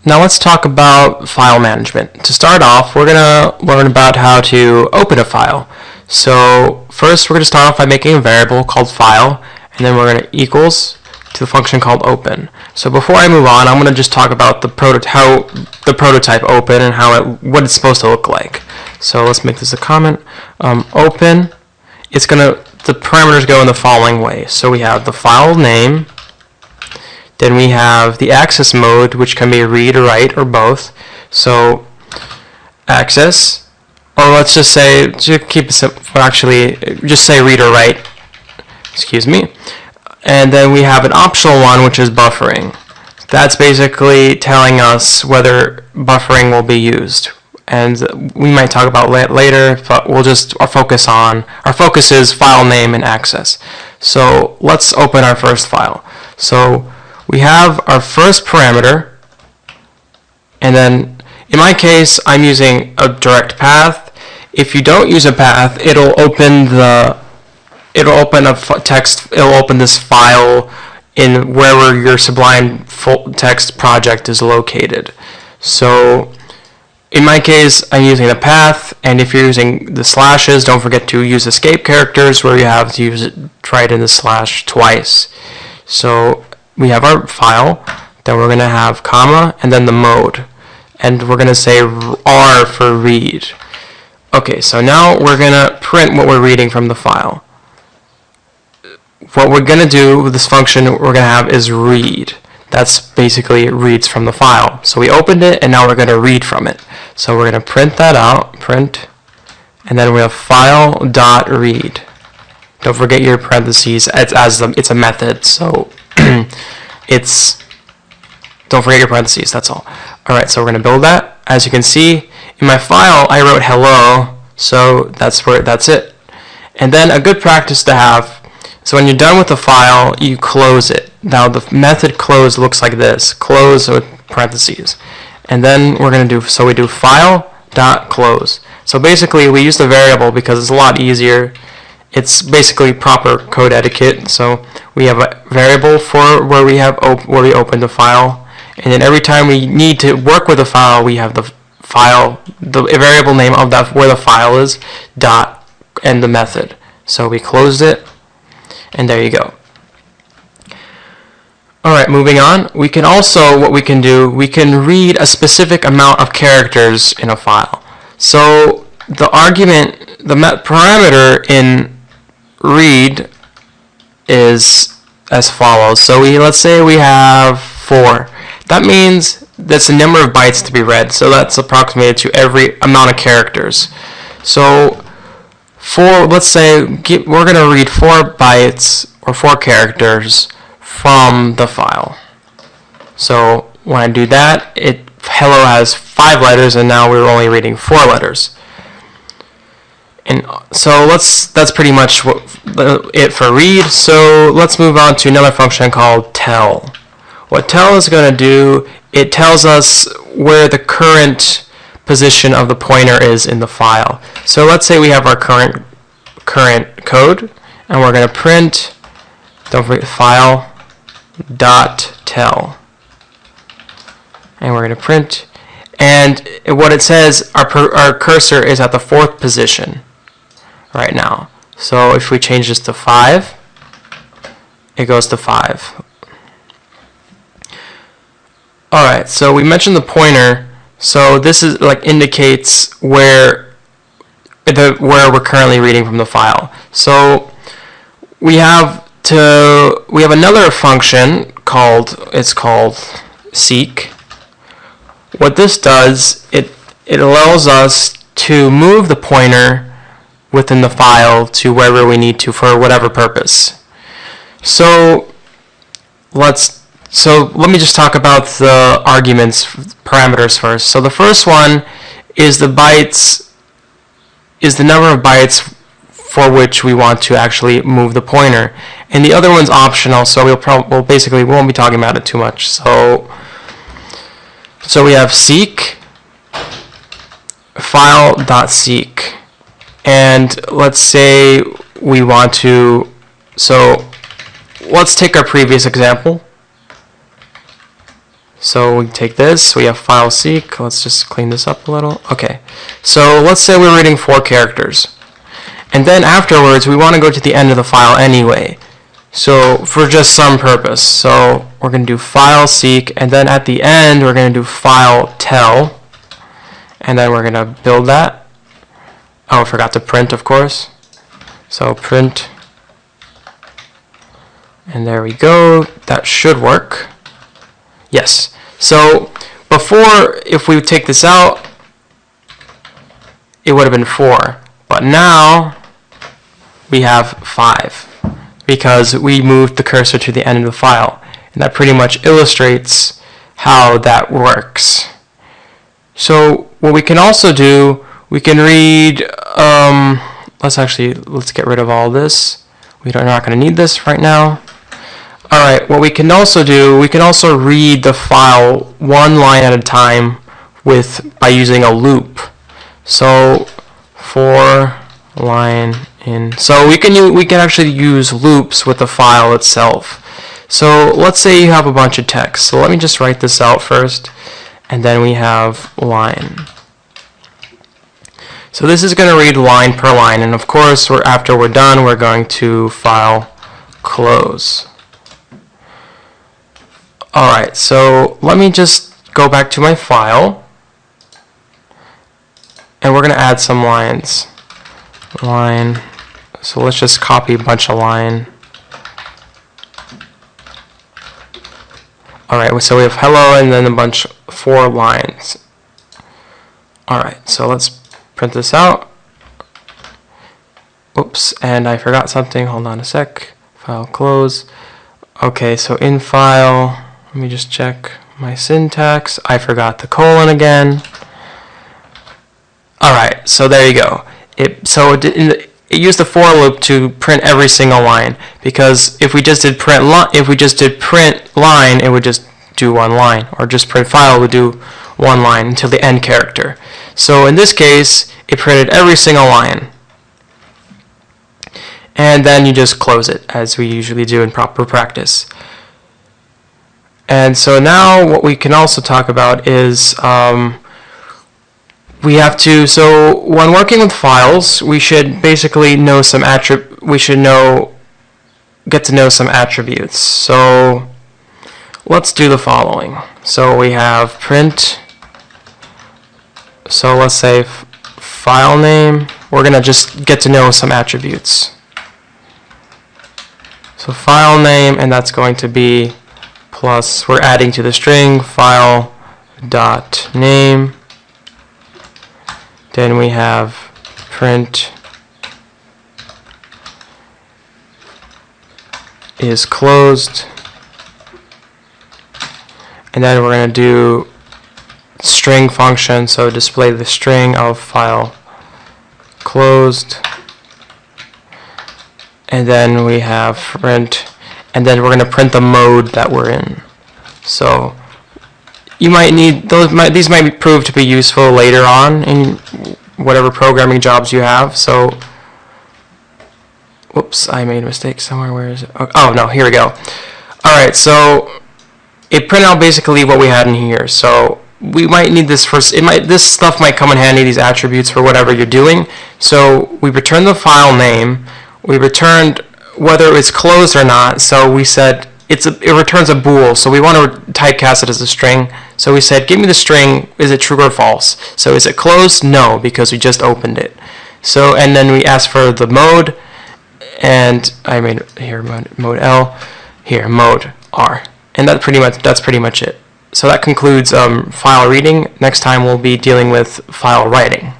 Now let's talk about file management. To start off, we're going to learn about how to open a file. So first we're going to start off by making a variable called file, and then we're going to equals to the function called open. So before I move on, I'm going to just talk about how the prototype open and what it's supposed to look like. So let's make this a comment. Open, the parameters go in the following way. So we have the file name, then we have the access mode, which can be read or write or both. So access, or let's just say, to keep it simple, actually just say read or write, excuse me. And then we have an optional one, which is buffering. That's basically telling us whether buffering will be used. And we might talk about later, but our focus is file name and access. So let's open our first file. So we have our first parameter, and then in my case I'm using a direct path. If you don't use a path, it'll open this file in wherever your Sublime full text project is located. So in my case, I'm using the path, and if you're using the slashes, don't forget to use escape characters where you have to try it in the slash twice. So we have our file, then we're going to have comma, and then the mode. And we're going to say R for read. Okay, so now we're going to print what we're reading from the file. What we're going to do with this function we're going to have is read. That's basically it reads from the file. So we opened it, and now we're going to read from it. So we're going to print that out, print, and then we have file.read. Don't forget your parentheses, it's a method, so don't forget your parentheses, that's all. Alright, so we're going to build that. As you can see, in my file I wrote hello, so that's it. And then a good practice to have, so when you're done with the file, you close it. Now the method close looks like this, close with parentheses. And then we're going to we do file.close. So basically we use the variable because it's a lot easier. It's basically proper code etiquette. So we have a variable for where we open the file, and then every time we need to work with the file, we have the variable name of where the file is, dot, and the method. So we closed it, and there you go. Alright, moving on. We can read a specific amount of characters in a file. So the parameter in read is as follows. So let's say we have 4. That means that's the number of bytes to be read. So that's approximated to every amount of characters. So let's say we're going to read 4 bytes or 4 characters from the file. So when I do that, hello has 5 letters, and now we're only reading 4 letters. And so that's pretty much it for read. So let's move on to another function called tell. What tell is going to do, it tells us where the current position of the pointer is in the file. So let's say we have our current code, and we're going to print, don't forget, file dot tell, and we're going to print, and what it says, our cursor is at the 4th position right now. So if we change this to 5, it goes to 5. Alright, so we mentioned the pointer. So this is indicates where we're currently reading from the file. So we have another function called seek. What this does, it allows us to move the pointer within the file to wherever we need to for whatever purpose. So let me just talk about the arguments, parameters first. So the first one is the number of bytes for which we want to actually move the pointer, and the other one's optional. So we won't be talking about it too much. So we have seek, file.seek, and let's say we want to. So let's take our previous example. So we take this, we have file seek. Let's just clean this up a little. Okay, so let's say we're reading 4 characters. And then afterwards, we want to go to the end of the file anyway. So for just some purpose. So we're going to do file seek, and then at the end, we're going to do file tell. And then we're going to build that. Oh, I forgot to print, of course. So print. And there we go. That should work. Yes. So before, if we take this out, it would have been 4. But now we have 5 because we moved the cursor to the end of the file. And that pretty much illustrates how that works. So what we can also do, we can read, let's get rid of all this. We're not going to need this right now. Alright, what we can also do, we can also read the file one line at a time by using a loop. So for line in, so we can actually use loops with the file itself. So let's say you have a bunch of text. So let me just write this out first, and then we have line. So this is going to read line per line, and of course, after we're done, we're going to file close. Alright, so let me just go back to my file, and we're going to add some lines. Line, so let's just copy a bunch of line. Alright, so we have hello and then a bunch, 4 lines. Alright, so let's print this out. Oops, and I forgot something, hold on a sec. File close. Okay, so in file, let me just check my syntax. I forgot the colon again. Alright, so there you go. It used the for loop to print every single line, because if we just did print line, it would just do 1 line, or just print file would do 1 line until the end character. So in this case, it printed every single line. And then you just close it, as we usually do in proper practice. And so now what we can also talk about is so when working with files, we should basically know some get to know some attributes. So let's do the following. So we have print, so let's say file name. We're going to just get to know some attributes. So file name, and that's going to be plus, we're adding to the string file dot name. Then we have print is closed, and then we're going to do string function, so display the string of file closed, and then we have print, and then we're going to print the mode that we're in. So you might need these might prove to be useful later on in whatever programming jobs you have. So, whoops, I made a mistake somewhere. Where is it? Oh no, here we go. All right, so it printed out basically what we had in here. So we might need this first. This stuff might come in handy, these attributes, for whatever you're doing. So we returned the file name. We returned whether it's closed or not. So we said it returns a bool, so we want to typecast it as a string. So we said, give me the string, is it true or false? So is it closed? No, because we just opened it. So, and then we asked for the mode, and I made here mode L, here mode R, and that's pretty much it. So that concludes file reading. Next time we'll be dealing with file writing.